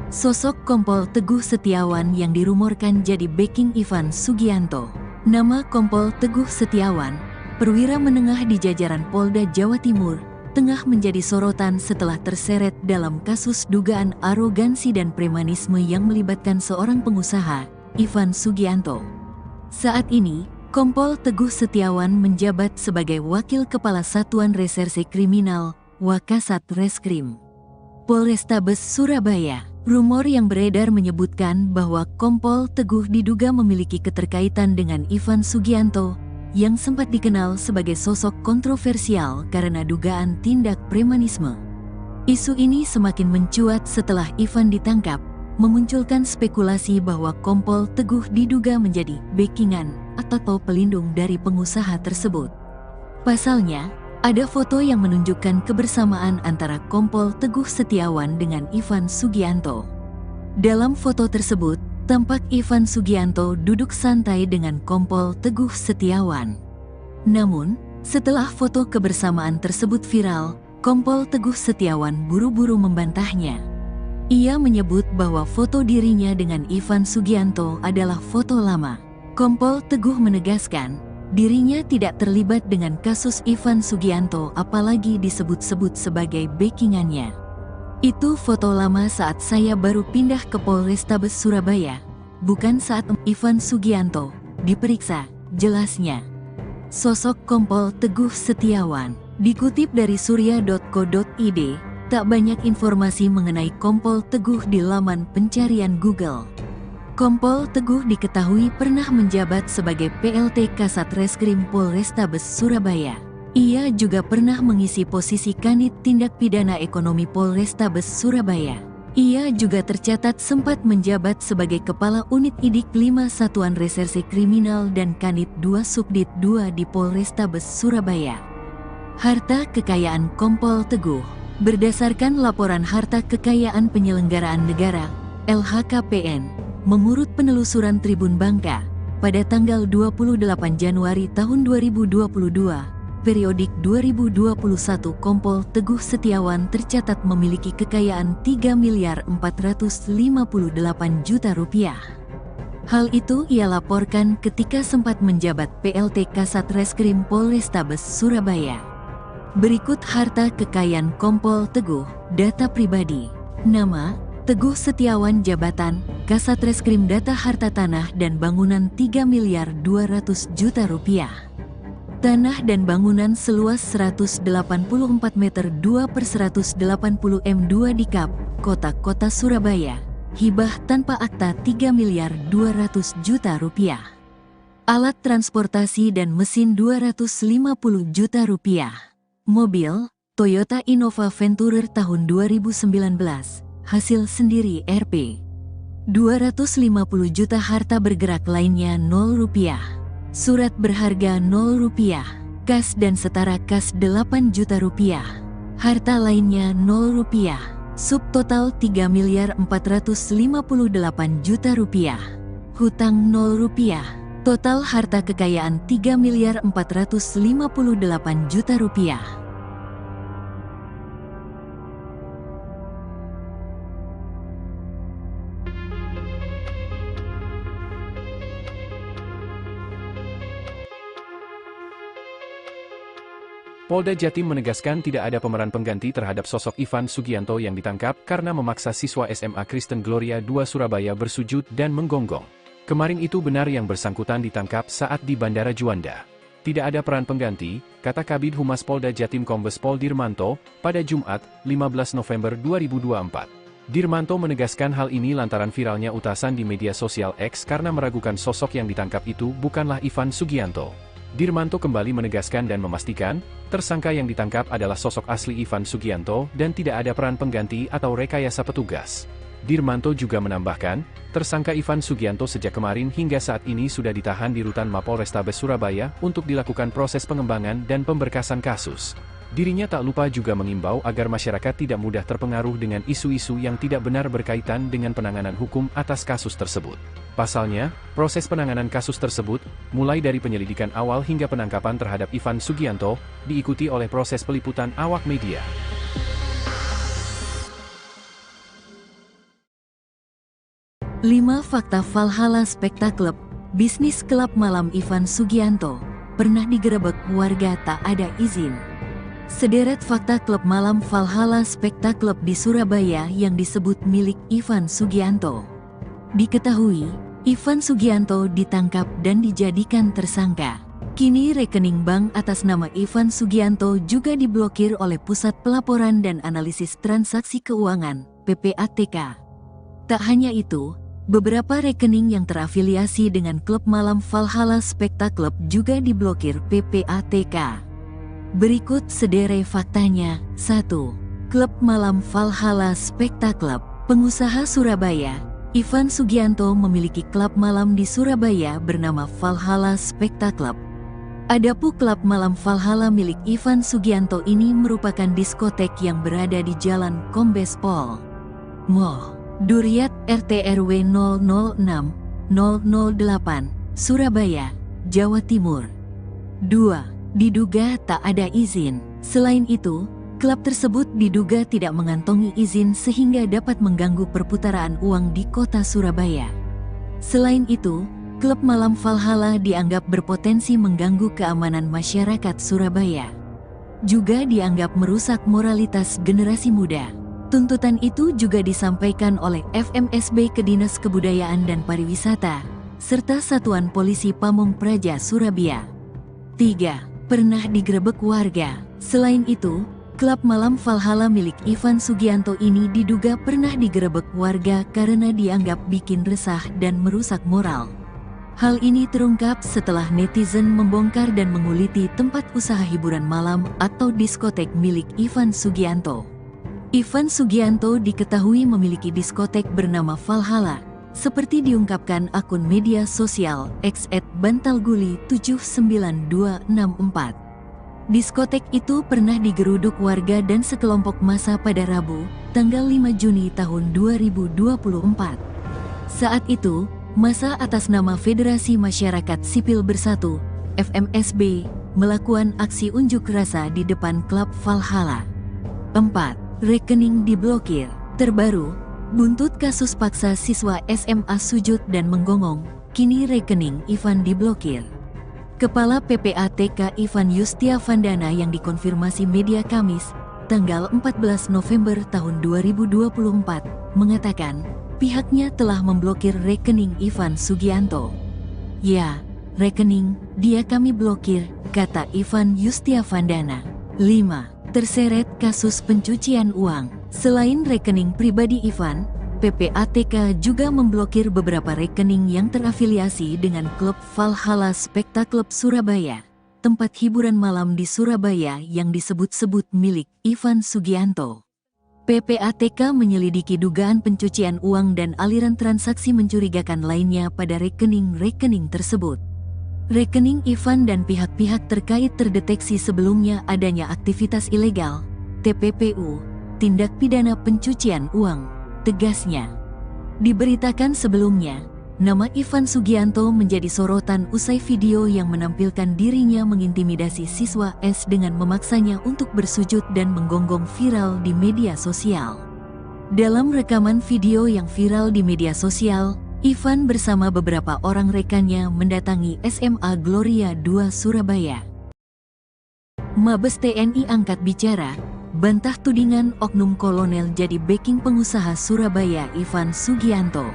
Sosok Kompol Teguh Setiawan yang dirumorkan jadi backing Ivan Sugianto. Nama Kompol Teguh Setiawan, perwira menengah di jajaran Polda Jawa Timur, tengah menjadi sorotan setelah terseret dalam kasus dugaan arogansi dan premanisme yang melibatkan seorang pengusaha, Ivan Sugianto. Saat ini, Kompol Teguh Setiawan menjabat sebagai Wakil Kepala Satuan Reserse Kriminal, Wakasat Reskrim Polrestabes Surabaya. Rumor yang beredar menyebutkan bahwa Kompol Teguh diduga memiliki keterkaitan dengan Ivan Sugianto, yang sempat dikenal sebagai sosok kontroversial karena dugaan tindak premanisme. Isu ini semakin mencuat setelah Ivan ditangkap, memunculkan spekulasi bahwa Kompol Teguh diduga menjadi backingan atau pelindung dari pengusaha tersebut. Pasalnya, ada foto yang menunjukkan kebersamaan antara Kompol Teguh Setiawan dengan Ivan Sugianto. Dalam foto tersebut, tampak Ivan Sugianto duduk santai dengan Kompol Teguh Setiawan. Namun, setelah foto kebersamaan tersebut viral, Kompol Teguh Setiawan buru-buru membantahnya. Ia menyebut bahwa foto dirinya dengan Ivan Sugianto adalah foto lama. Kompol Teguh menegaskan, dirinya tidak terlibat dengan kasus Ivan Sugianto apalagi disebut-sebut sebagai backingannya. Itu foto lama saat saya baru pindah ke Polrestabes Surabaya, bukan saat Ivan Sugianto diperiksa, jelasnya. Sosok Kompol Teguh Setiawan. Dikutip dari surya.co.id, tak banyak informasi mengenai Kompol Teguh di laman pencarian Google. Kompol Teguh diketahui pernah menjabat sebagai PLT Kasat Reskrim Polrestabes Surabaya. Ia juga pernah mengisi posisi Kanit Tindak Pidana Ekonomi Polrestabes Surabaya. Ia juga tercatat sempat menjabat sebagai Kepala Unit Idik 5 Satuan Reserse Kriminal dan Kanit 2 Subdit 2 di Polrestabes Surabaya. Harta kekayaan Kompol Teguh. Berdasarkan laporan harta kekayaan penyelenggaraan negara, LHKPN, mengurut penelusuran Tribun Bangka, pada tanggal 28 Januari tahun 2022, periodik 2021 Kompol Teguh Setiawan tercatat memiliki kekayaan 3 miliar 458 juta rupiah. Hal itu ia laporkan ketika sempat menjabat PLT Kasat Reskrim Polrestabes Surabaya. Berikut harta kekayaan Kompol Teguh, data pribadi, nama, Teguh Setiawan, jabatan, Kasat Reskrim, data harta tanah dan bangunan 3 miliar 200 juta rupiah. Tanah dan bangunan seluas 184 meter 2 per 180 m2 di Kap, Kota Surabaya. Hibah tanpa akta 3 miliar 200 juta rupiah. Alat transportasi dan mesin 250 juta rupiah. Mobil, Toyota Innova Venturer tahun 2019. Hasil sendiri Rp. 250 juta. Harta bergerak lainnya 0 rupiah. Surat berharga 0 rupiah. Kas dan setara kas 8 juta rupiah. Harta lainnya 0 rupiah. Subtotal 3 miliar 458 juta rupiah. Hutang 0 rupiah. Total harta kekayaan 3 miliar 458 juta rupiah. Polda Jatim menegaskan tidak ada pemeran pengganti terhadap sosok Ivan Sugianto yang ditangkap karena memaksa siswa SMA Kristen Gloria II Surabaya bersujud dan menggonggong. Kemarin itu benar yang bersangkutan ditangkap saat di Bandara Juanda. Tidak ada peran pengganti, kata Kabid Humas Polda Jatim Kombes Pol Dirmanto, pada Jumat, 15 November 2024. Dirmanto menegaskan hal ini lantaran viralnya utasan di media sosial X karena meragukan sosok yang ditangkap itu bukanlah Ivan Sugianto. Dirmanto kembali menegaskan dan memastikan, tersangka yang ditangkap adalah sosok asli Ivan Sugianto dan tidak ada peran pengganti atau rekayasa petugas. Dirmanto juga menambahkan, tersangka Ivan Sugianto sejak kemarin hingga saat ini sudah ditahan di Rutan Mapolrestabes Surabaya untuk dilakukan proses pengembangan dan pemberkasan kasus. Dirinya tak lupa juga mengimbau agar masyarakat tidak mudah terpengaruh dengan isu-isu yang tidak benar berkaitan dengan penanganan hukum atas kasus tersebut. Pasalnya, proses penanganan kasus tersebut, mulai dari penyelidikan awal hingga penangkapan terhadap Ivan Sugianto, diikuti oleh proses peliputan awak media. 5 fakta Valhalla Spectacle, bisnis klub malam Ivan Sugianto, pernah digerebek warga tak ada izin. Sederet fakta klub malam Valhalla Spectacle di Surabaya yang disebut milik Ivan Sugianto. Diketahui, Ivan Sugianto ditangkap dan dijadikan tersangka. Kini rekening bank atas nama Ivan Sugianto juga diblokir oleh Pusat Pelaporan dan Analisis Transaksi Keuangan (PPATK). Tak hanya itu, beberapa rekening yang terafiliasi dengan klub malam Valhalla Spectacle juga diblokir PPATK. Berikut sederet faktanya. 1. Klub malam Valhalla Spectacle. Pengusaha Surabaya, Ivan Sugianto memiliki klub malam di Surabaya bernama Valhalla Spectacle. Adapun klub malam Valhalla milik Ivan Sugianto ini merupakan diskotek yang berada di Jalan Kombes Pol Moh Duriat RT RW 006 008 Surabaya, Jawa Timur. 2. Diduga tak ada izin. Selain itu, klub tersebut diduga tidak mengantongi izin sehingga dapat mengganggu perputaran uang di kota Surabaya. Selain itu, klub malam Valhalla dianggap berpotensi mengganggu keamanan masyarakat Surabaya. Juga dianggap merusak moralitas generasi muda. Tuntutan itu juga disampaikan oleh FMSB ke Dinas Kebudayaan dan Pariwisata, serta Satuan Polisi Pamong Praja Surabaya. 3. Pernah digerebek warga. Selain itu, klub malam Valhalla milik Ivan Sugianto ini diduga pernah digerebek warga karena dianggap bikin resah dan merusak moral. Hal ini terungkap setelah netizen membongkar dan menguliti tempat usaha hiburan malam atau diskotek milik Ivan Sugianto. Ivan Sugianto diketahui memiliki diskotek bernama Valhalla, seperti diungkapkan akun media sosial @bantalguli79264. Diskotek itu pernah digeruduk warga dan sekelompok massa pada Rabu, tanggal 5 Juni tahun 2024. Saat itu, massa atas nama Federasi Masyarakat Sipil Bersatu, FMSB, melakukan aksi unjuk rasa di depan klub Valhalla. 4. Rekening diblokir. Terbaru, buntut kasus paksa siswa SMA sujud dan menggonggong, kini rekening Ivan diblokir. Kepala PPATK Ivan Yustiavandana yang dikonfirmasi media Kamis, tanggal 14 November tahun 2024, mengatakan, pihaknya telah memblokir rekening Ivan Sugianto. Ya, rekening dia kami blokir, kata Ivan Yustiavandana. 5. Terseret kasus pencucian uang. Selain rekening pribadi Ivan, PPATK juga memblokir beberapa rekening yang terafiliasi dengan klub Valhalla Spectacle Surabaya, tempat hiburan malam di Surabaya yang disebut-sebut milik Ivan Sugianto. PPATK menyelidiki dugaan pencucian uang dan aliran transaksi mencurigakan lainnya pada rekening-rekening tersebut. Rekening Ivan dan pihak-pihak terkait terdeteksi sebelumnya adanya aktivitas ilegal, TPPU, tindak pidana pencucian uang, tegasnya. Diberitakan sebelumnya, nama Ivan Sugianto menjadi sorotan usai video yang menampilkan dirinya mengintimidasi siswa S dengan memaksanya untuk bersujud dan menggonggong viral di media sosial. Dalam rekaman video yang viral di media sosial, Ivan bersama beberapa orang rekannya mendatangi SMA Gloria II Surabaya. Mabes TNI angkat bicara, bantah tudingan oknum kolonel jadi backing pengusaha Surabaya Ivan Sugianto.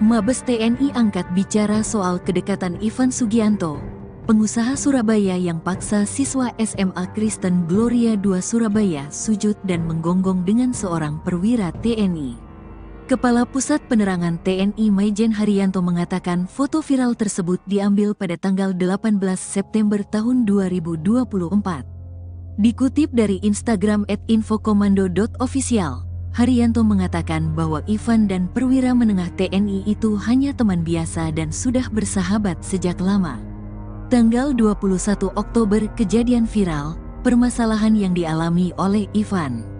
Mabes TNI angkat bicara soal kedekatan Ivan Sugianto, pengusaha Surabaya yang paksa siswa SMA Kristen Gloria II Surabaya sujud dan menggonggong dengan seorang perwira TNI. Kepala Pusat Penerangan TNI Maijen Haryanto mengatakan foto viral tersebut diambil pada tanggal 18 September tahun 2024. Dikutip dari Instagram @infokomando.official, Haryanto mengatakan bahwa Ivan dan perwira menengah TNI itu hanya teman biasa dan sudah bersahabat sejak lama. Tanggal 21 Oktober kejadian viral, permasalahan yang dialami oleh Ivan.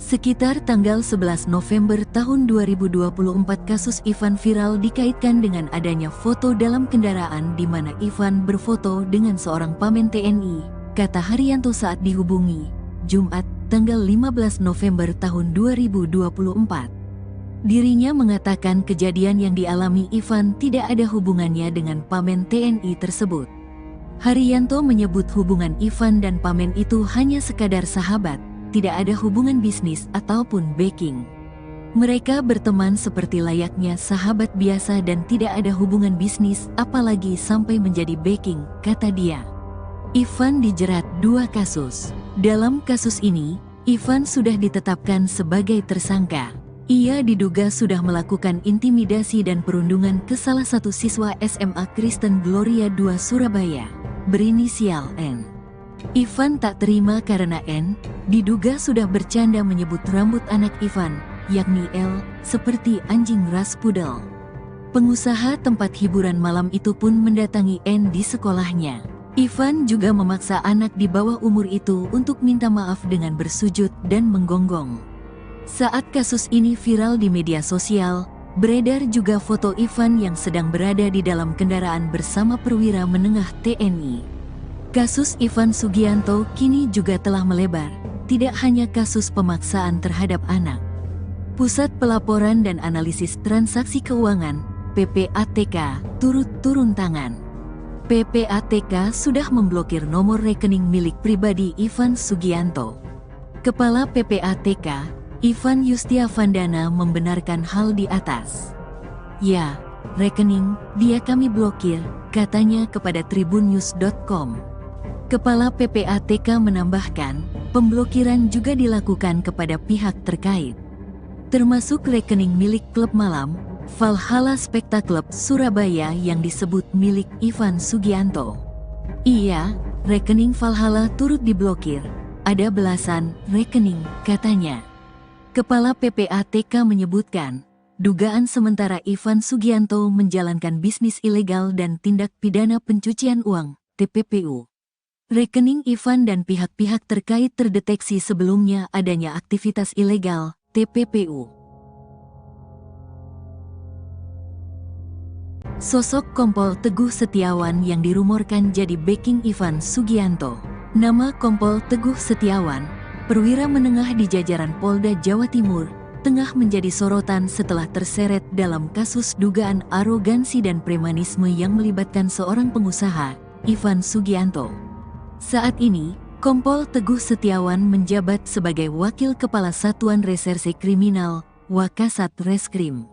Sekitar tanggal 11 November tahun 2024 kasus Ivan viral dikaitkan dengan adanya foto dalam kendaraan di mana Ivan berfoto dengan seorang pamen TNI, kata Haryanto saat dihubungi, Jumat, tanggal 15 November tahun 2024. Dirinya mengatakan kejadian yang dialami Ivan tidak ada hubungannya dengan Pamen TNI tersebut. Haryanto menyebut hubungan Ivan dan Pamen itu hanya sekadar sahabat, tidak ada hubungan bisnis ataupun backing. Mereka berteman seperti layaknya sahabat biasa dan tidak ada hubungan bisnis apalagi sampai menjadi backing, kata dia. Ivan dijerat 2 kasus. Dalam kasus ini, Ivan sudah ditetapkan sebagai tersangka. Ia diduga sudah melakukan intimidasi dan perundungan ke salah satu siswa SMA Kristen Gloria II Surabaya, berinisial N. Ivan tak terima karena N diduga sudah bercanda menyebut rambut anak Ivan, yakni L, seperti anjing ras pudel. Pengusaha tempat hiburan malam itu pun mendatangi N di sekolahnya. Ivan juga memaksa anak di bawah umur itu untuk minta maaf dengan bersujud dan menggonggong. Saat kasus ini viral di media sosial, beredar juga foto Ivan yang sedang berada di dalam kendaraan bersama perwira menengah TNI. Kasus Ivan Sugianto kini juga telah melebar, tidak hanya kasus pemaksaan terhadap anak. Pusat Pelaporan dan Analisis Transaksi Keuangan, PPATK, turut turun tangan. PPATK sudah memblokir nomor rekening milik pribadi Ivan Sugianto. Kepala PPATK, Ivan Yustiavandana membenarkan hal di atas. Ya, rekening dia kami blokir, katanya kepada tribunnews.com. Kepala PPATK menambahkan, pemblokiran juga dilakukan kepada pihak terkait, termasuk rekening milik klub malam, Valhalla Spectacle Surabaya yang disebut milik Ivan Sugianto. Iya, rekening Valhalla turut diblokir, ada belasan rekening, katanya. Kepala PPATK menyebutkan, dugaan sementara Ivan Sugianto menjalankan bisnis ilegal dan tindak pidana pencucian uang, TPPU. Rekening Ivan dan pihak-pihak terkait terdeteksi sebelumnya adanya aktivitas ilegal, TPPU. Sosok Kompol Teguh Setiawan yang dirumorkan jadi backing Ivan Sugianto. Nama Kompol Teguh Setiawan, perwira menengah di jajaran Polda Jawa Timur, tengah menjadi sorotan setelah terseret dalam kasus dugaan arogansi dan premanisme yang melibatkan seorang pengusaha, Ivan Sugianto. Saat ini, Kompol Teguh Setiawan menjabat sebagai Wakil Kepala Satuan Reserse Kriminal, Wakasat Reskrim,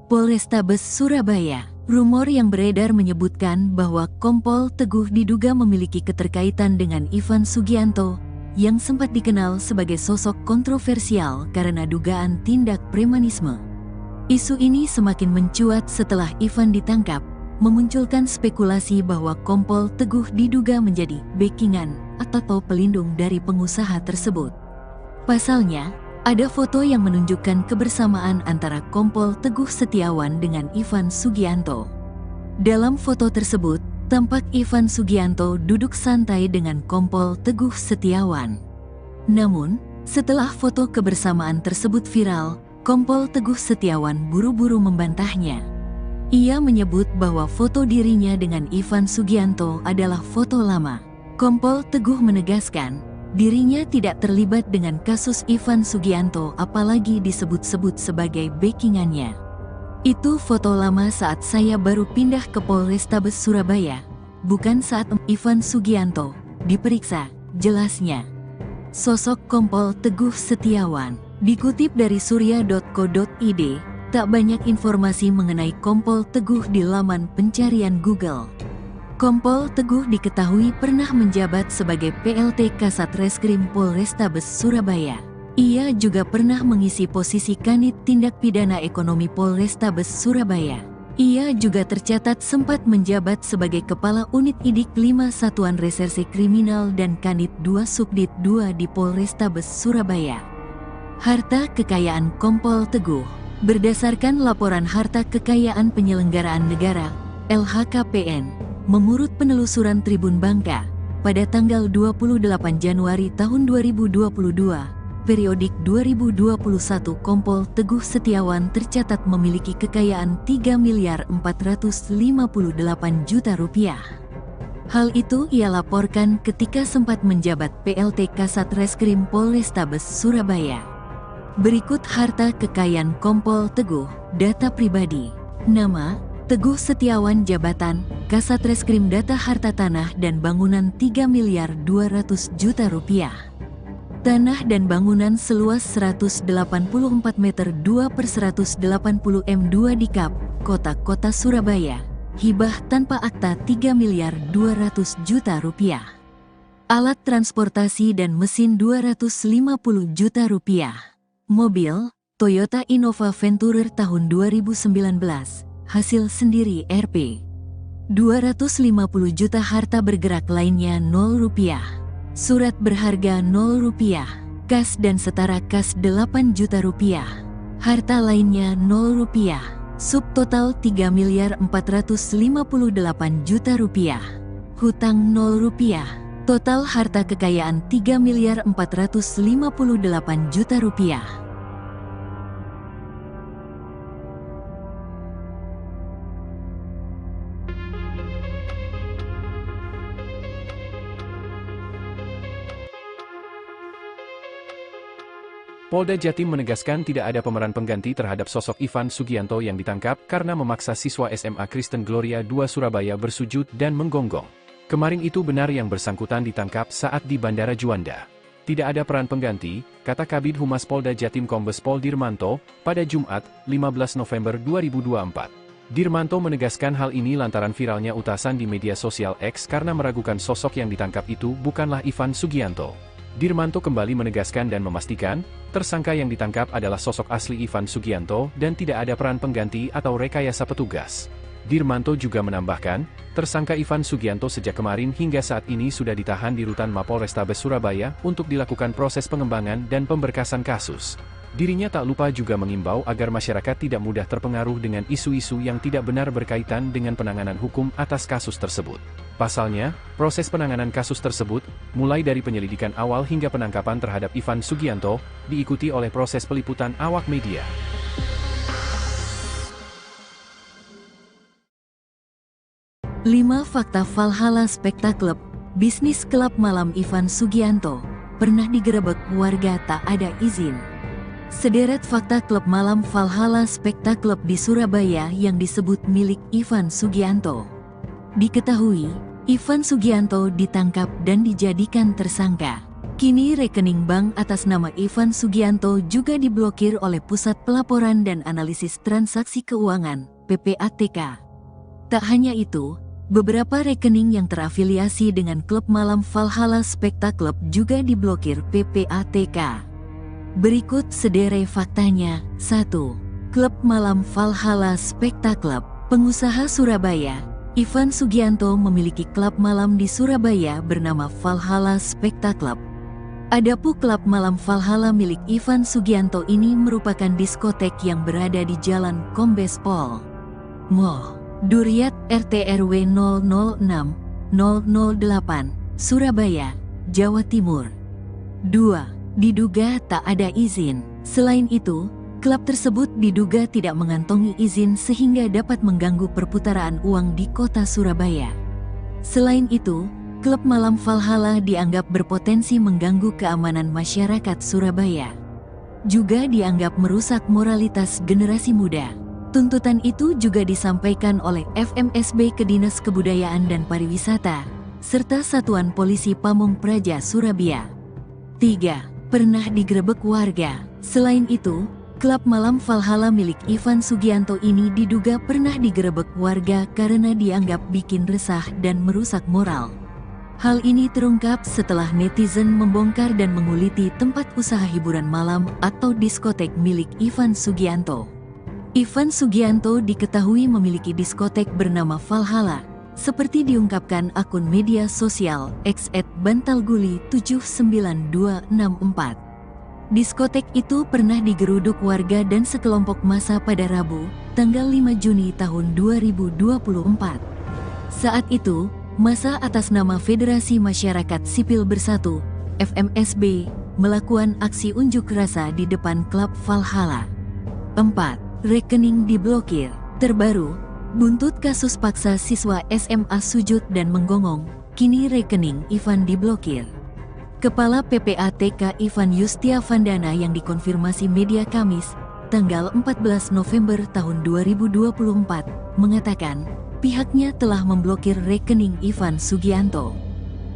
Polrestabes Surabaya. Rumor yang beredar menyebutkan bahwa Kompol Teguh diduga memiliki keterkaitan dengan Ivan Sugianto, yang sempat dikenal sebagai sosok kontroversial karena dugaan tindak premanisme. Isu ini semakin mencuat setelah Ivan ditangkap, memunculkan spekulasi bahwa Kompol Teguh diduga menjadi backingan atau pelindung dari pengusaha tersebut. Pasalnya, ada foto yang menunjukkan kebersamaan antara Kompol Teguh Setiawan dengan Ivan Sugianto. Dalam foto tersebut, tampak Ivan Sugianto duduk santai dengan Kompol Teguh Setiawan. Namun, setelah foto kebersamaan tersebut viral, Kompol Teguh Setiawan buru-buru membantahnya. Ia menyebut bahwa foto dirinya dengan Ivan Sugianto adalah foto lama. Kompol Teguh menegaskan, dirinya tidak terlibat dengan kasus Ivan Sugianto apalagi disebut-sebut sebagai backingannya. Itu foto lama saat saya baru pindah ke Polrestabes Surabaya, bukan saat Ivan Sugianto diperiksa, jelasnya. Sosok Kompol Teguh Setiawan. Dikutip dari surya.co.id, tak banyak informasi mengenai Kompol Teguh di laman pencarian Google. Kompol Teguh diketahui pernah menjabat sebagai PLT Kasat Reskrim Polrestabes Surabaya. Ia juga pernah mengisi posisi Kanit Tindak Pidana Ekonomi Polrestabes Surabaya. Ia juga tercatat sempat menjabat sebagai Kepala Unit Idik 5 Satuan Reserse Kriminal dan Kanit 2 Subdit 2 di Polrestabes Surabaya. Harta kekayaan Kompol Teguh. Berdasarkan Laporan Harta Kekayaan Penyelenggaraan Negara, LHKPN, mengurut penelusuran Tribun Bangka, pada tanggal 28 Januari tahun 2022, periodik 2021 Kompol Teguh Setiawan tercatat memiliki kekayaan 3.458 juta rupiah. Hal itu ia laporkan ketika sempat menjabat PLT Kasat Reskrim Polrestabes Surabaya. Berikut harta kekayaan Kompol Teguh, data pribadi. Nama, Teguh Setiawan. Jabatan, Kasat Reskrim. Data harta tanah dan bangunan 3.200.000.000 rupiah. Tanah dan bangunan seluas 184 meter 2/180 m2 di Kap, Kota Surabaya. Hibah tanpa akta 3.200.000.000 rupiah. Alat transportasi dan mesin 250 juta rupiah. Mobil, Toyota Innova Venturer tahun 2019, hasil sendiri Rp. 250 juta. Harta bergerak lainnya 0 rupiah. Surat berharga 0 rupiah. Kas dan setara kas 8 juta rupiah. Harta lainnya 0 rupiah. Subtotal 3.458.000.000 rupiah. Hutang 0 rupiah. Total harta kekayaan 3.458.000.000 rupiah. Polda Jatim menegaskan tidak ada pemeran pengganti terhadap sosok Ivan Sugianto yang ditangkap karena memaksa siswa SMA Kristen Gloria 2 Surabaya bersujud dan menggonggong. Kemarin itu benar yang bersangkutan ditangkap saat di Bandara Juanda. Tidak ada peran pengganti, kata Kabid Humas Polda Jatim Kombes Pol Dirmanto, pada Jumat, 15 November 2024. Dirmanto menegaskan hal ini lantaran viralnya utasan di media sosial X karena meragukan sosok yang ditangkap itu bukanlah Ivan Sugianto. Dirmanto kembali menegaskan dan memastikan, tersangka yang ditangkap adalah sosok asli Ivan Sugianto dan tidak ada peran pengganti atau rekayasa petugas. Dirmanto juga menambahkan, tersangka Ivan Sugianto sejak kemarin hingga saat ini sudah ditahan di Rutan Mapolrestabes Surabaya untuk dilakukan proses pengembangan dan pemberkasan kasus. Dirinya tak lupa juga mengimbau agar masyarakat tidak mudah terpengaruh dengan isu-isu yang tidak benar berkaitan dengan penanganan hukum atas kasus tersebut. Pasalnya, proses penanganan kasus tersebut, mulai dari penyelidikan awal hingga penangkapan terhadap Ivan Sugianto, diikuti oleh proses peliputan awak media. Lima fakta Valhalla Spektaklub, bisnis klub malam Ivan Sugianto, pernah digerebek warga tak ada izin. Sederet fakta klub malam Valhalla Spektaklub di Surabaya yang disebut milik Ivan Sugianto. Diketahui, Ivan Sugianto ditangkap dan dijadikan tersangka. Kini rekening bank atas nama Ivan Sugianto juga diblokir oleh Pusat Pelaporan dan Analisis Transaksi Keuangan, PPATK. Tak hanya itu, beberapa rekening yang terafiliasi dengan klub malam Valhalla Spektaklub juga diblokir PPATK. Berikut sederet faktanya. 1. Klub malam Valhalla Spektaklub. Pengusaha Surabaya, Ivan Sugianto memiliki klub malam di Surabaya bernama Valhalla Spektaklub. Adapun klub malam Valhalla milik Ivan Sugianto ini merupakan diskotek yang berada di Jalan Kombes Pol Moh Duryat RT/RW 006/008, Surabaya, Jawa Timur. 2. Diduga tak ada izin. Selain itu, klub tersebut diduga tidak mengantongi izin sehingga dapat mengganggu perputaran uang di kota Surabaya. Selain itu, klub malam Valhalla dianggap berpotensi mengganggu keamanan masyarakat Surabaya. Juga dianggap merusak moralitas generasi muda. Tuntutan itu juga disampaikan oleh FMSB ke Dinas Kebudayaan dan Pariwisata, serta Satuan Polisi Pamong Praja Surabaya. 3. Pernah digerebek warga. Selain itu, klub malam Valhalla milik Ivan Sugianto ini diduga pernah digerebek warga karena dianggap bikin resah dan merusak moral. Hal ini terungkap setelah netizen membongkar dan menguliti tempat usaha hiburan malam atau diskotek milik Ivan Sugianto. Ivan Sugianto diketahui memiliki diskotek bernama Valhalla, seperti diungkapkan akun media sosial @bantalguli 79264. Diskotek itu pernah digeruduk warga dan sekelompok massa pada Rabu, tanggal 5 Juni tahun 2024. Saat itu, massa atas nama Federasi Masyarakat Sipil Bersatu, FMSB, melakukan aksi unjuk rasa di depan klub Valhalla. 4. Rekening diblokir. Terbaru, buntut kasus paksa siswa SMA sujud dan menggonggong, kini rekening Ivan diblokir. Kepala PPATK Ivan Yustiavandana yang dikonfirmasi media Kamis, tanggal 14 November tahun 2024, mengatakan pihaknya telah memblokir rekening Ivan Sugianto.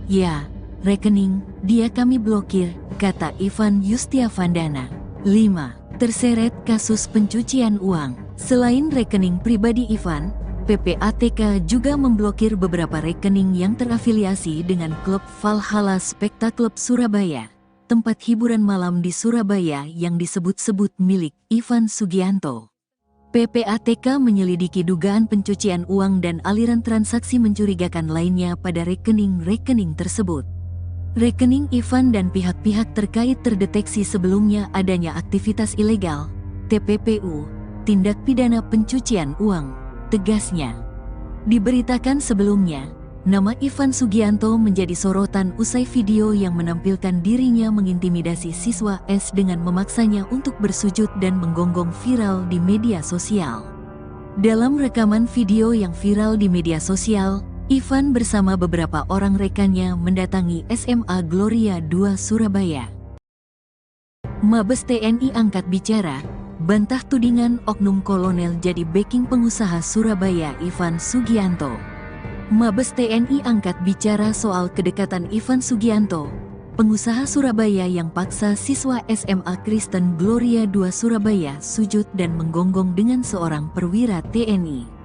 Ya, rekening dia kami blokir, kata Ivan Yustiavandana. 5. Terseret kasus pencucian uang. Selain rekening pribadi Ivan, PPATK juga memblokir beberapa rekening yang terafiliasi dengan klub Valhalla Specta Club Surabaya, tempat hiburan malam di Surabaya yang disebut-sebut milik Ivan Sugianto. PPATK menyelidiki dugaan pencucian uang dan aliran transaksi mencurigakan lainnya pada rekening-rekening tersebut. Rekening Ivan dan pihak-pihak terkait terdeteksi sebelumnya adanya aktivitas ilegal, TPPU, tindak pidana pencucian uang, tegasnya. Diberitakan sebelumnya, nama Ivan Sugianto menjadi sorotan usai video yang menampilkan dirinya mengintimidasi siswa S dengan memaksanya untuk bersujud dan menggonggong viral di media sosial. Dalam rekaman video yang viral di media sosial, Ivan bersama beberapa orang rekannya mendatangi SMA Gloria II Surabaya. Mabes TNI angkat bicara, bantah tudingan oknum kolonel jadi backing pengusaha Surabaya Ivan Sugianto. Mabes TNI angkat bicara soal kedekatan Ivan Sugianto, pengusaha Surabaya yang paksa siswa SMA Kristen Gloria II Surabaya sujud dan menggonggong dengan seorang perwira TNI.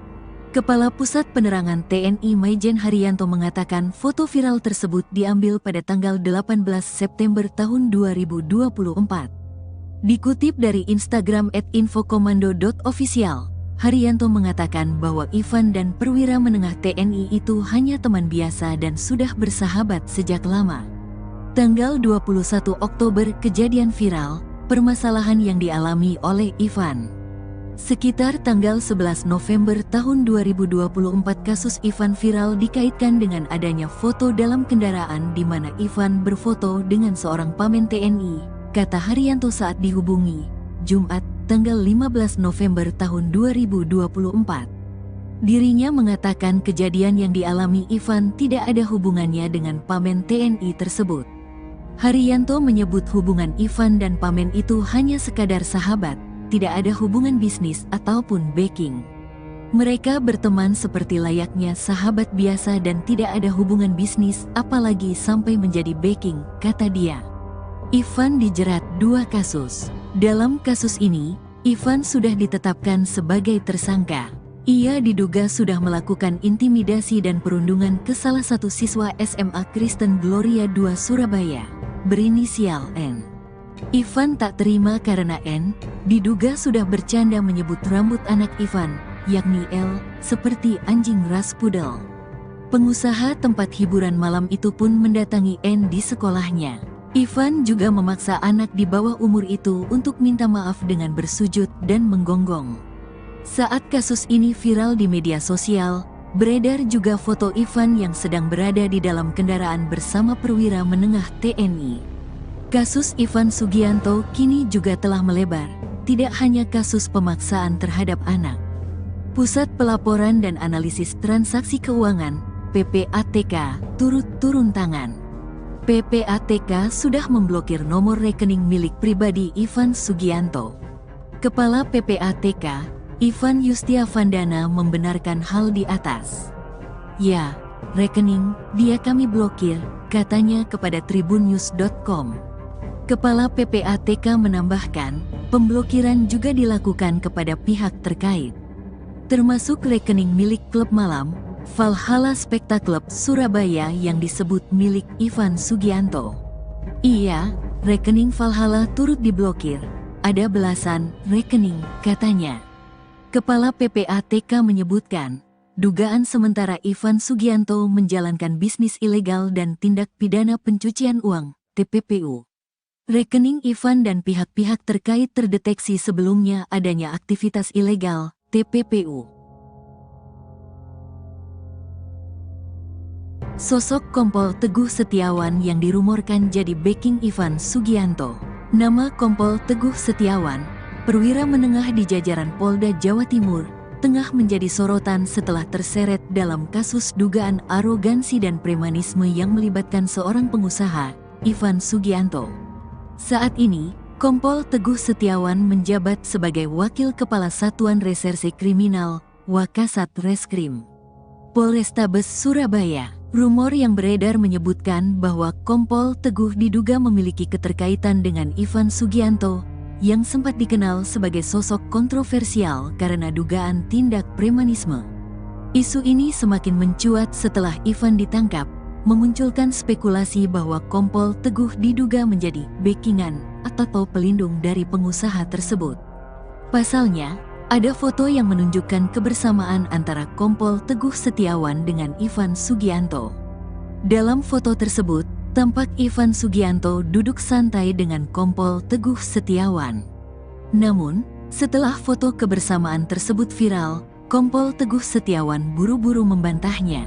Kepala Pusat Penerangan TNI Maijen Haryanto mengatakan foto viral tersebut diambil pada tanggal 18 September tahun 2024. Dikutip dari Instagram @infokomando.official, Haryanto mengatakan bahwa Ivan dan perwira menengah TNI itu hanya teman biasa dan sudah bersahabat sejak lama. Tanggal 21 Oktober kejadian viral, permasalahan yang dialami oleh Ivan. Sekitar tanggal 11 November tahun 2024 kasus Ivan viral dikaitkan dengan adanya foto dalam kendaraan di mana Ivan berfoto dengan seorang pamen TNI, kata Haryanto saat dihubungi, Jumat, tanggal 15 November tahun 2024. Dirinya mengatakan kejadian yang dialami Ivan tidak ada hubungannya dengan pamen TNI tersebut. Haryanto menyebut hubungan Ivan dan pamen itu hanya sekadar sahabat, tidak ada hubungan bisnis ataupun backing. Mereka berteman seperti layaknya sahabat biasa dan tidak ada hubungan bisnis apalagi sampai menjadi backing, kata dia. Ivan dijerat 2 kasus. Dalam kasus ini, Ivan sudah ditetapkan sebagai tersangka. Ia diduga sudah melakukan intimidasi dan perundungan ke salah satu siswa SMA Kristen Gloria II Surabaya, berinisial N. Ivan tak terima karena N diduga sudah bercanda menyebut rambut anak Ivan, yakni L, seperti anjing ras pudel. Pengusaha tempat hiburan malam itu pun mendatangi N di sekolahnya. Ivan juga memaksa anak di bawah umur itu untuk minta maaf dengan bersujud dan menggonggong. Saat kasus ini viral di media sosial, beredar juga foto Ivan yang sedang berada di dalam kendaraan bersama perwira menengah TNI. Kasus Ivan Sugianto kini juga telah melebar, tidak hanya kasus pemaksaan terhadap anak. Pusat Pelaporan dan Analisis Transaksi Keuangan, PPATK, turut turun tangan. PPATK sudah memblokir nomor rekening milik pribadi Ivan Sugianto. Kepala PPATK, Ivan Yustiavandana membenarkan hal di atas. Ya, rekening dia kami blokir, katanya kepada tribunnews.com. Kepala PPATK menambahkan, pemblokiran juga dilakukan kepada pihak terkait, termasuk rekening milik klub malam, Valhalla Specta Club Surabaya yang disebut milik Ivan Sugianto. Iya, rekening Valhalla turut diblokir, ada belasan rekening, katanya. Kepala PPATK menyebutkan, dugaan sementara Ivan Sugianto menjalankan bisnis ilegal dan tindak pidana pencucian uang, TPPU. Rekening Ivan dan pihak-pihak terkait terdeteksi sebelumnya adanya aktivitas ilegal, TPPU. Sosok Kompol Teguh Setiawan yang dirumorkan jadi backing Ivan Sugianto. Nama Kompol Teguh Setiawan, perwira menengah di jajaran Polda Jawa Timur, tengah menjadi sorotan setelah terseret dalam kasus dugaan arogansi dan premanisme yang melibatkan seorang pengusaha, Ivan Sugianto. Saat ini, Kompol Teguh Setiawan menjabat sebagai Wakil Kepala Satuan Reserse Kriminal, Wakasat Reskrim Polrestabes Surabaya. Rumor yang beredar menyebutkan bahwa Kompol Teguh diduga memiliki keterkaitan dengan Ivan Sugianto, yang sempat dikenal sebagai sosok kontroversial karena dugaan tindak premanisme. Isu ini semakin mencuat setelah Ivan ditangkap, memunculkan spekulasi bahwa Kompol Teguh diduga menjadi backingan atau pelindung dari pengusaha tersebut. Pasalnya, ada foto yang menunjukkan kebersamaan antara Kompol Teguh Setiawan dengan Ivan Sugianto. Dalam foto tersebut, tampak Ivan Sugianto duduk santai dengan Kompol Teguh Setiawan. Namun, setelah foto kebersamaan tersebut viral, Kompol Teguh Setiawan buru-buru membantahnya.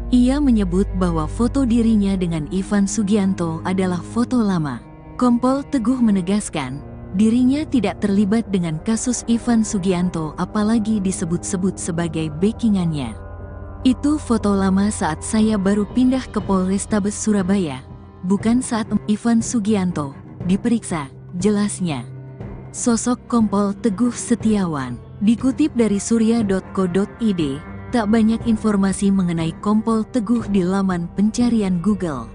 Ia menyebut bahwa foto dirinya dengan Ivan Sugianto adalah foto lama. Kompol Teguh menegaskan, dirinya tidak terlibat dengan kasus Ivan Sugianto apalagi disebut-sebut sebagai backingannya. Itu foto lama saat saya baru pindah ke Polrestabes Surabaya, bukan saat Ivan Sugianto diperiksa, jelasnya. Sosok Kompol Teguh Setiawan. Dikutip dari surya.co.id, tak banyak informasi mengenai Kompol Teguh di laman pencarian Google.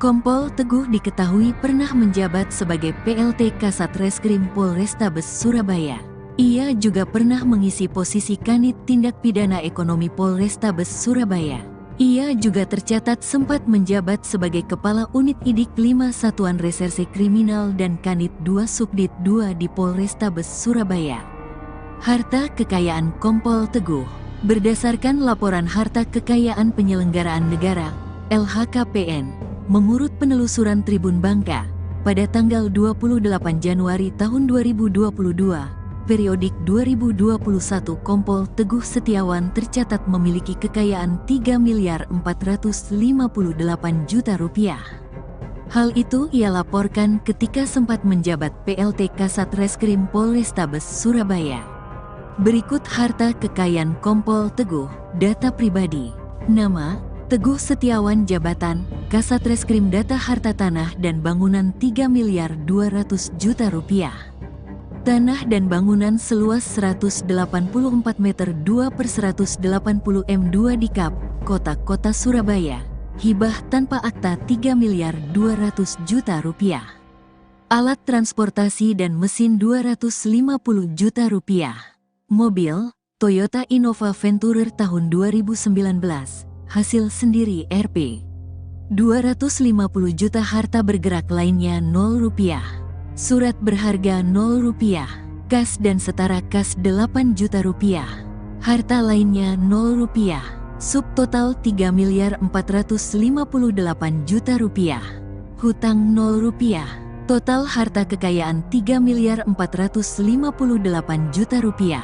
Kompol Teguh diketahui pernah menjabat sebagai PLT Kasat Reskrim Polrestabes Surabaya. Ia juga pernah mengisi posisi Kanit Tindak Pidana Ekonomi Polrestabes Surabaya. Ia juga tercatat sempat menjabat sebagai Kepala Unit Idik 5 Satuan Reserse Kriminal dan Kanit 2 Subdit 2 di Polrestabes Surabaya. Harta kekayaan Kompol Teguh. Berdasarkan Laporan Harta Kekayaan Penyelenggaraan Negara, LHKPN, mengurut penelusuran Tribun Bangka, pada tanggal 28 Januari tahun 2022, periodik 2021 Kompol Teguh Setiawan tercatat memiliki kekayaan 3.458 juta rupiah. Hal itu ia laporkan ketika sempat menjabat PLT Kasat Reskrim Polrestabes Surabaya. Berikut harta kekayaan Kompol Teguh, data pribadi, nama, Teguh Setiawan, jabatan, Kasat Reskrim, data harta tanah dan bangunan 3.200 juta rupiah. Tanah dan bangunan seluas 184 meter 2 per 180 m2 di Kap, Kota Surabaya. Hibah tanpa akta 3.200 juta rupiah. Alat transportasi dan mesin 250 juta rupiah. Mobil, Toyota Innova Venturer tahun 2019. Hasil sendiri Rp. 250 juta. Harta bergerak lainnya 0 rupiah. Surat berharga 0 rupiah. Kas dan setara kas 8 juta rupiah. Harta lainnya 0 rupiah. Subtotal 3.458 juta rupiah. Hutang 0 rupiah. Total harta kekayaan 3.458 juta rupiah.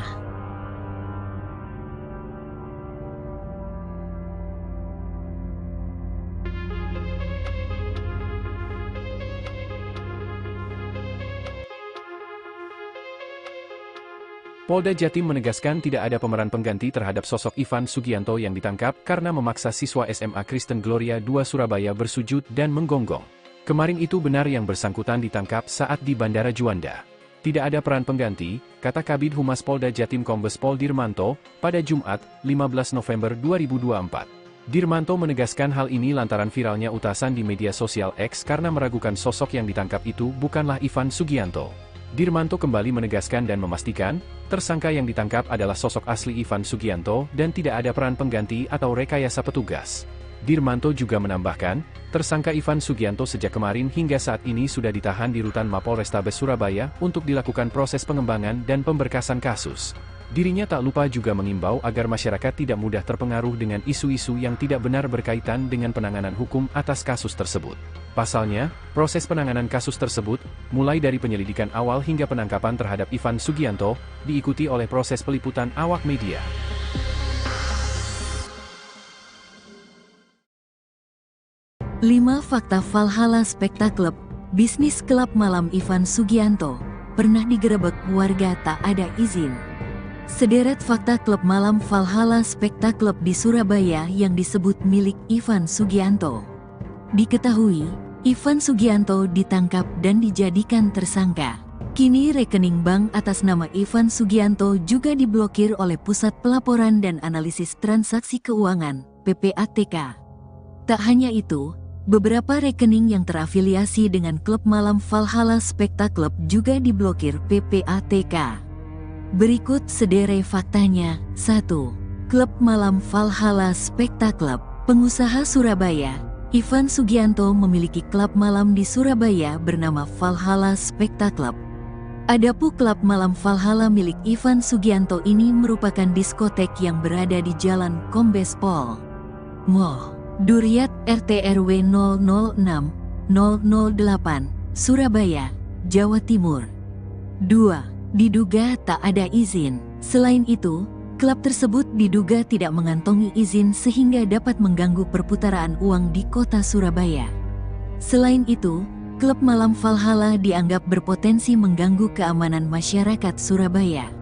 Polda Jatim menegaskan tidak ada pemeran pengganti terhadap sosok Ivan Sugianto yang ditangkap karena memaksa siswa SMA Kristen Gloria 2 Surabaya bersujud dan menggonggong. Kemarin itu benar yang bersangkutan ditangkap saat di Bandara Juanda. Tidak ada peran pengganti, kata Kabid Humas Polda Jatim Kombes Pol Dirmanto, pada Jumat, 15 November 2024. Dirmanto menegaskan hal ini lantaran viralnya utasan di media sosial X karena meragukan sosok yang ditangkap itu bukanlah Ivan Sugianto. Dirmanto kembali menegaskan dan memastikan, tersangka yang ditangkap adalah sosok asli Ivan Sugianto dan tidak ada peran pengganti atau rekayasa petugas. Dirmanto juga menambahkan, tersangka Ivan Sugianto sejak kemarin hingga saat ini sudah ditahan di Rutan Mapolrestabes Surabaya untuk dilakukan proses pengembangan dan pemberkasan kasus. Dirinya tak lupa juga mengimbau agar masyarakat tidak mudah terpengaruh dengan isu-isu yang tidak benar berkaitan dengan penanganan hukum atas kasus tersebut. Pasalnya, proses penanganan kasus tersebut, mulai dari penyelidikan awal hingga penangkapan terhadap Ivan Sugianto, diikuti oleh proses peliputan awak media. Lima fakta Valhalla Spektaklub, bisnis klub malam Ivan Sugianto, pernah digerebek warga tak ada izin. Sederet fakta klub malam Valhalla Spektaklub di Surabaya yang disebut milik Ivan Sugianto. Diketahui, Ivan Sugianto ditangkap dan dijadikan tersangka. Kini rekening bank atas nama Ivan Sugianto juga diblokir oleh Pusat Pelaporan dan Analisis Transaksi Keuangan (PPATK). Tak hanya itu, beberapa rekening yang terafiliasi dengan klub malam Valhalla Spekta Club juga diblokir PPATK. Berikut sederet faktanya. 1. Klub malam Valhalla Spekta Club. Pengusaha Surabaya, Ivan Sugianto memiliki klub malam di Surabaya bernama Valhalla Spekta Club. Adapun klub malam Valhalla milik Ivan Sugianto ini merupakan diskotek yang berada di Jalan Kombes Pol Moh Duriat RT RW 006 008 Surabaya, Jawa Timur. 2. Diduga tak ada izin. Selain itu, klub tersebut diduga tidak mengantongi izin sehingga dapat mengganggu perputaran uang di kota Surabaya. Selain itu, klub malam Valhalla dianggap berpotensi mengganggu keamanan masyarakat Surabaya.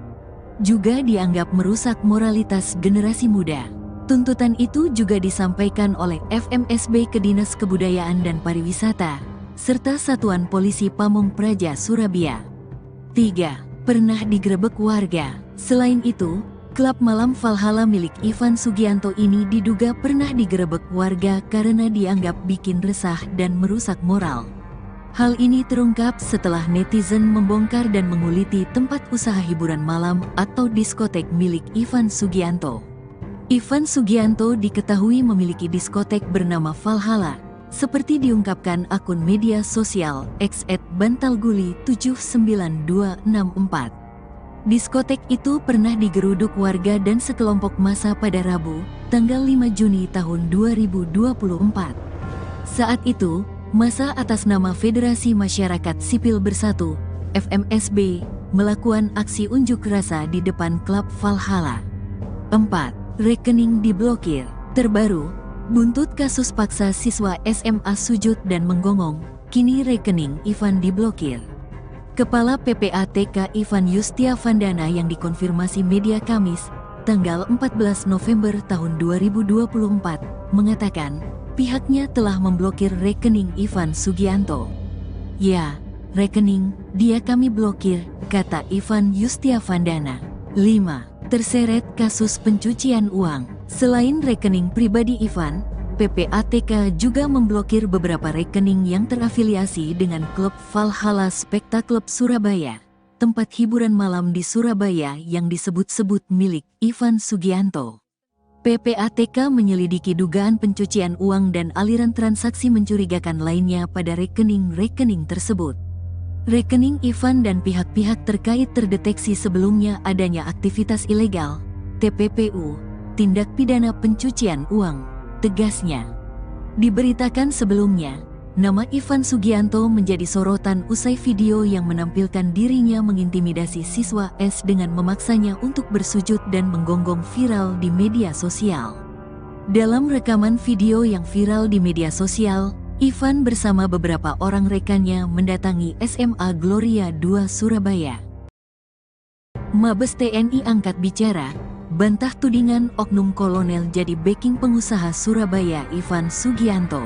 Juga dianggap merusak moralitas generasi muda. Tuntutan itu juga disampaikan oleh FMSB ke Dinas Kebudayaan dan Pariwisata, serta Satuan Polisi Pamong Praja Surabaya. 3. Pernah digerebek warga. Selain itu, klub malam Valhalla milik Ivan Sugianto ini diduga pernah digerebek warga karena dianggap bikin resah dan merusak moral. Hal ini terungkap setelah netizen membongkar dan menguliti tempat usaha hiburan malam atau diskotek milik Ivan Sugianto. Ivan Sugianto diketahui memiliki diskotek bernama Valhalla, seperti diungkapkan akun media sosial @bantalguli79264. Diskotek itu pernah digeruduk warga dan sekelompok massa pada Rabu, tanggal 5 Juni tahun 2024. Saat itu, massa atas nama Federasi Masyarakat Sipil Bersatu, FMSB, melakukan aksi unjuk rasa di depan klub Valhalla. 4. Rekening diblokir. Terbaru, buntut kasus paksa siswa SMA sujud dan menggonggong, kini rekening Ivan diblokir. Kepala PPATK Ivan Yustiavandana yang dikonfirmasi media Kamis, tanggal 14 November tahun 2024, mengatakan pihaknya telah memblokir rekening Ivan Sugianto. Ya, rekening dia kami blokir, kata Ivan Yustiavandana. 5. Terseret kasus pencucian uang. Selain rekening pribadi Ivan, PPATK juga memblokir beberapa rekening yang terafiliasi dengan klub Valhalla Spekta Club Surabaya, tempat hiburan malam di Surabaya yang disebut-sebut milik Ivan Sugianto. PPATK menyelidiki dugaan pencucian uang dan aliran transaksi mencurigakan lainnya pada rekening-rekening tersebut. Rekening Ivan dan pihak-pihak terkait terdeteksi sebelumnya adanya aktivitas ilegal, TPPU, tindak pidana pencucian uang, tegasnya. Diberitakan sebelumnya, nama Ivan Sugianto menjadi sorotan usai video yang menampilkan dirinya mengintimidasi siswa S dengan memaksanya untuk bersujud dan menggonggong viral di media sosial. Dalam rekaman video yang viral di media sosial, Ivan bersama beberapa orang rekannya mendatangi SMA Gloria II Surabaya. Mabes TNI angkat bicara, bantah tudingan oknum kolonel jadi backing pengusaha Surabaya Ivan Sugianto.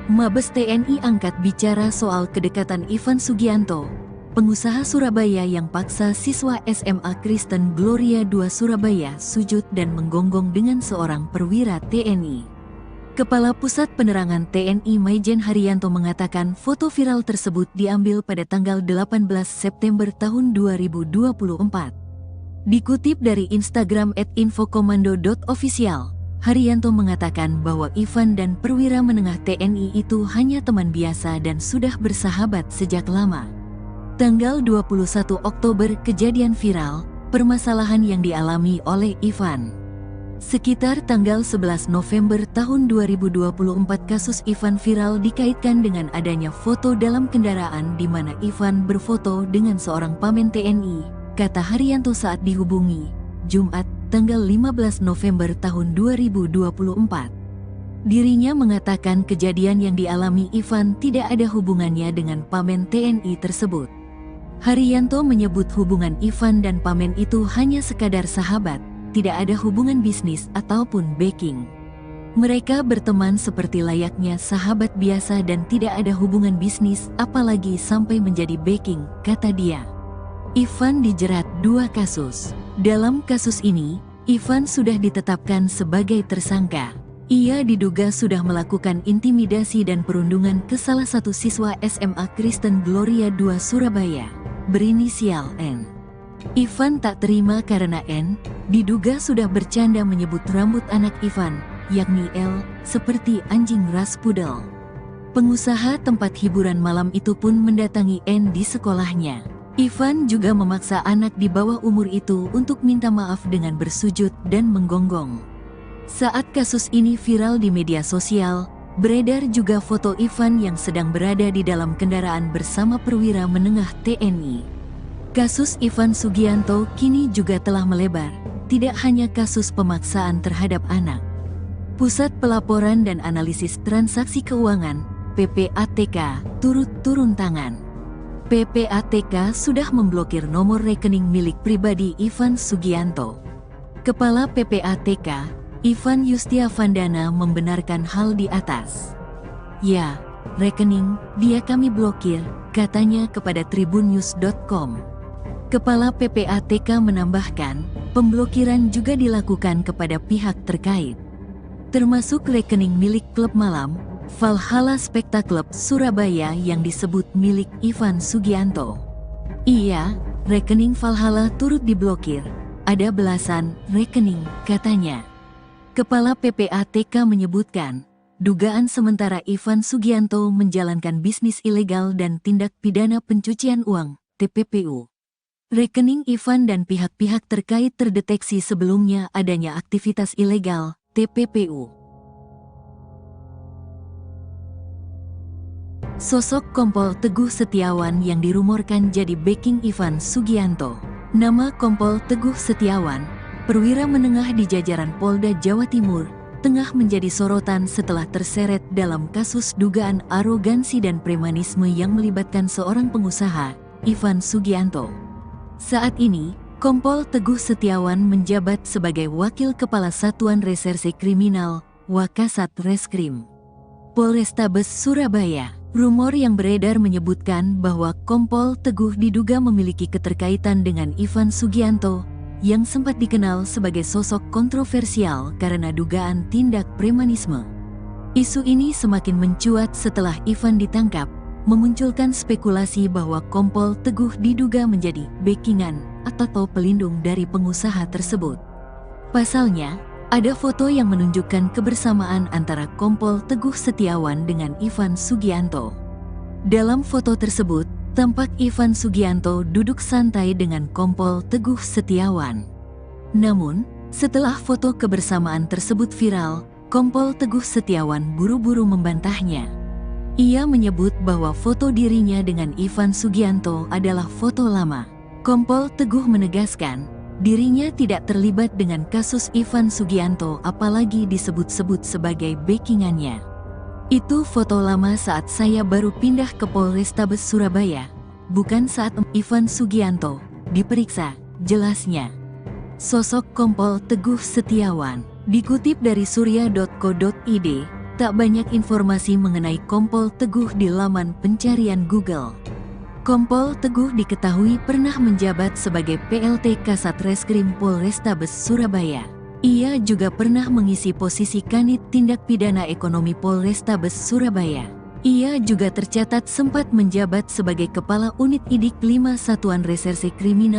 Mabes TNI angkat bicara soal kedekatan Ivan Sugianto, pengusaha Surabaya yang paksa siswa SMA Kristen Gloria II Surabaya sujud dan menggonggong dengan seorang perwira TNI. Kepala Pusat Penerangan TNI Maijen Haryanto mengatakan foto viral tersebut diambil pada tanggal 18 September tahun 2024. Dikutip dari Instagram @infokomando.official, Haryanto mengatakan bahwa Ivan dan perwira menengah TNI itu hanya teman biasa dan sudah bersahabat sejak lama. Tanggal 21 Oktober kejadian viral, permasalahan yang dialami oleh Ivan. Sekitar tanggal 11 November tahun 2024 kasus Ivan viral dikaitkan dengan adanya foto dalam kendaraan di mana Ivan berfoto dengan seorang pamen TNI, kata Haryanto saat dihubungi, Jumat, tanggal 15 November tahun 2024. Dirinya mengatakan kejadian yang dialami Ivan tidak ada hubungannya dengan pamen TNI tersebut. Haryanto menyebut hubungan Ivan dan pamen itu hanya sekadar sahabat, tidak ada hubungan bisnis ataupun backing. Mereka berteman seperti layaknya sahabat biasa dan tidak ada hubungan bisnis, apalagi sampai menjadi backing, kata dia. Ivan dijerat 2 kasus. Dalam kasus ini, Ivan sudah ditetapkan sebagai tersangka. Ia diduga sudah melakukan intimidasi dan perundungan ke salah satu siswa SMA Kristen Gloria II Surabaya, berinisial N. Ivan tak terima karena N diduga sudah bercanda menyebut rambut anak Ivan, yakni L, seperti anjing ras pudel. Pengusaha tempat hiburan malam itu pun mendatangi N di sekolahnya. Ivan juga memaksa anak di bawah umur itu untuk minta maaf dengan bersujud dan menggonggong. Saat kasus ini viral di media sosial, beredar juga foto Ivan yang sedang berada di dalam kendaraan bersama perwira menengah TNI. Kasus Ivan Sugianto kini juga telah melebar, tidak hanya kasus pemaksaan terhadap anak. Pusat Pelaporan dan Analisis Transaksi Keuangan, PPATK, turut turun tangan. PPATK sudah memblokir nomor rekening milik pribadi Ivan Sugianto. Kepala PPATK, Ivan Yustiavandana, membenarkan hal di atas. Ya, rekening dia kami blokir, katanya kepada tribunnews.com. Kepala PPATK menambahkan, pemblokiran juga dilakukan kepada pihak terkait, termasuk rekening milik klub malam, Valhalla Spectacle Surabaya yang disebut milik Ivan Sugianto. Iya, rekening Valhalla turut diblokir, ada belasan rekening, katanya. Kepala PPATK menyebutkan, dugaan sementara Ivan Sugianto menjalankan bisnis ilegal dan tindak pidana pencucian uang, TPPU. Rekening Ivan dan pihak-pihak terkait terdeteksi sebelumnya adanya aktivitas ilegal, TPPU. Sosok Kompol Teguh Setiawan yang dirumorkan jadi backing Ivan Sugianto. Nama Kompol Teguh Setiawan, perwira menengah di jajaran Polda Jawa Timur, tengah menjadi sorotan setelah terseret dalam kasus dugaan arogansi dan premanisme yang melibatkan seorang pengusaha, Ivan Sugianto. Saat ini, Kompol Teguh Setiawan menjabat sebagai Wakil Kepala Satuan Reserse Kriminal, Wakasat Reskrim, Polrestabes Surabaya. Rumor yang beredar menyebutkan bahwa Kompol Teguh diduga memiliki keterkaitan dengan Ivan Sugianto, yang sempat dikenal sebagai sosok kontroversial karena dugaan tindak premanisme. Isu ini semakin mencuat setelah Ivan ditangkap, memunculkan spekulasi bahwa Kompol Teguh diduga menjadi backingan atau pelindung dari pengusaha tersebut. Pasalnya, ada foto yang menunjukkan kebersamaan antara Kompol Teguh Setiawan dengan Ivan Sugianto. Dalam foto tersebut, tampak Ivan Sugianto duduk santai dengan Kompol Teguh Setiawan. Namun, setelah foto kebersamaan tersebut viral, Kompol Teguh Setiawan buru-buru membantahnya. Ia menyebut bahwa foto dirinya dengan Ivan Sugianto adalah foto lama. Kompol Teguh menegaskan, dirinya tidak terlibat dengan kasus Ivan Sugianto apalagi disebut-sebut sebagai backingannya. Itu foto lama saat saya baru pindah ke Polrestabes Surabaya, bukan saat Ivan Sugianto diperiksa, jelasnya. Sosok Kompol Teguh Setiawan. Dikutip dari surya.co.id, tak banyak informasi mengenai Kompol Teguh di laman pencarian Google. Kompol Teguh diketahui pernah menjabat sebagai PLT Kasat Reskrim Polrestabes Surabaya. Ia juga pernah mengisi posisi Kanit Tindak Pidana Ekonomi Polrestabes Surabaya. Ia juga tercatat sempat menjabat sebagai Kepala Unit Idik 5 Satuan Reserse Kriminal